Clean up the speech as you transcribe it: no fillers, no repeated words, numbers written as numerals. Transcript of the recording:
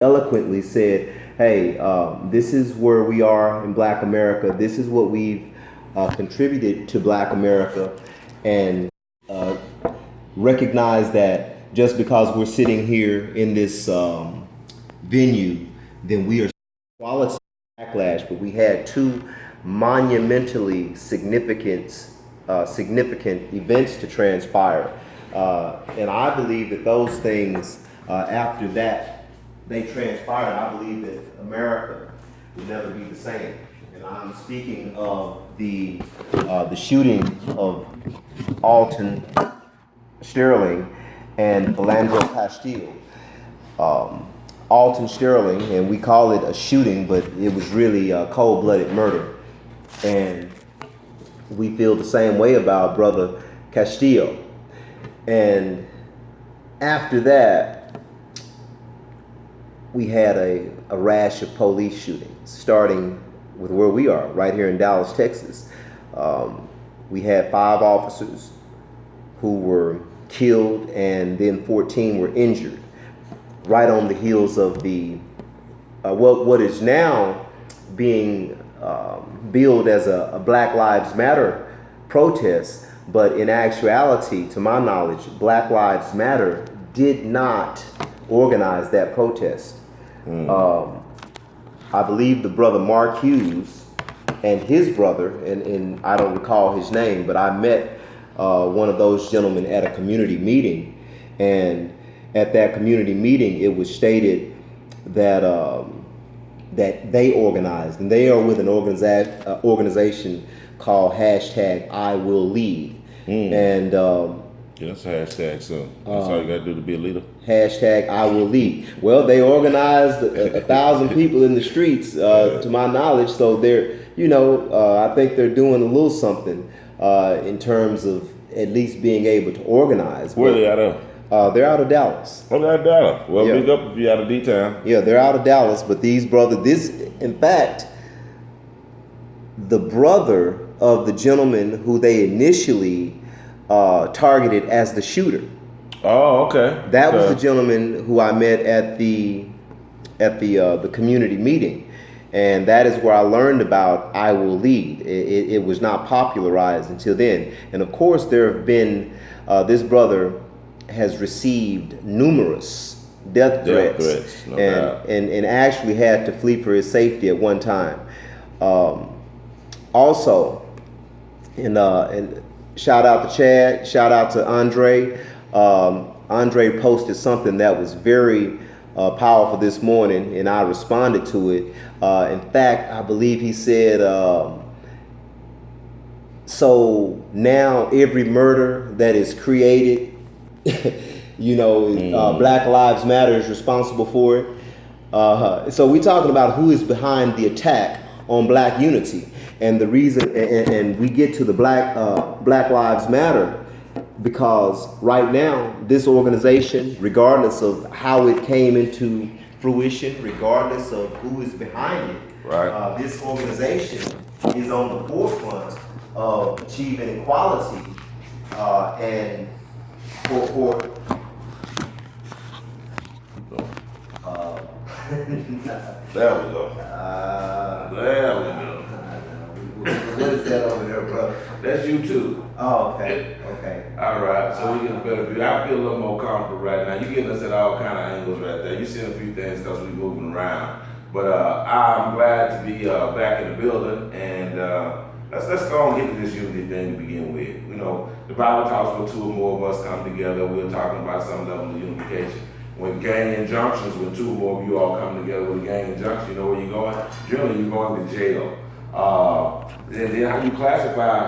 eloquently said, hey, this is where we are in Black America. This is what we've contributed to Black America. And uh, recognize that just because we're sitting here in this venue, then we are quality backlash. But we had two monumentally significant events to transpire, and I believe that those things, after that they transpired, I believe that America will never be the same. And I'm speaking of the shooting of Alton Sterling and Philandro Castile. Alton Sterling, and we call it a shooting, but it was really a cold-blooded murder. And we feel the same way about Brother Castillo. And after that, we had a rash of police shootings, starting with where we are, right here in Dallas, Texas. We had 5 officers who were killed, and then 14 were injured, right on the heels of the what is now being billed as a Black Lives Matter protest. But in actuality, to my knowledge, Black Lives Matter did not organize that protest. I believe the brother Mark Hughes and his brother, and I don't recall his name, but I met one of those gentlemen at a community meeting. And at that community meeting, it was stated that that they organized, and they are with an organization called hashtag I Will Lead. And Yeah, that's a hashtag, so that's all you gotta do to be a leader. hashtag I Will Lead. Well, they organized 1,000 people in the streets, to my knowledge. So they're, I think they're doing a little something in terms of at least being able to organize. Where they out of? They're out of Dallas. Oh, they're out of Dallas. Well, Yeah. big up if you out of D-Town. Yeah, they're out of Dallas. But these brothers, in fact, the brother of the gentleman who they initially targeted as the shooter. Oh, okay. That was Okay. the gentleman who I met at the community meeting, and that is where I learned about I Will Lead. It was not popularized until then, and of course there have been this brother has received numerous death threats, no doubt. and actually had to flee for his safety at one time. Also, and shout out to Chad, shout out to Andre. Andre posted something that was very powerful this morning, and I responded to it. In fact, I believe he said, so now every murder that is created, Black Lives Matter is responsible for it. So we're talking about who is behind the attack on Black unity. And the reason, and we get to the Black Lives Matter, because right now this organization, regardless of how it came into fruition, regardless of who is behind it, Right. this organization is on the forefront of achieving equality, and for There we go. There we go. what is that over there, brother? That's you too. Oh, okay, okay. All right, so we get a better view. I feel a little more comfortable right now. You getting us at all kind of angles right there. You seeing a few things because we moving around. But I'm glad to be back in the building, and let's go and get to this unity thing to begin with. The Bible talks about 2 or more of us come together. We're talking about some level of unification. When gang injunctions, when 2 or more of you all come together with a gang injunction, you know where you're going? Generally, you're going to jail. And then how you classify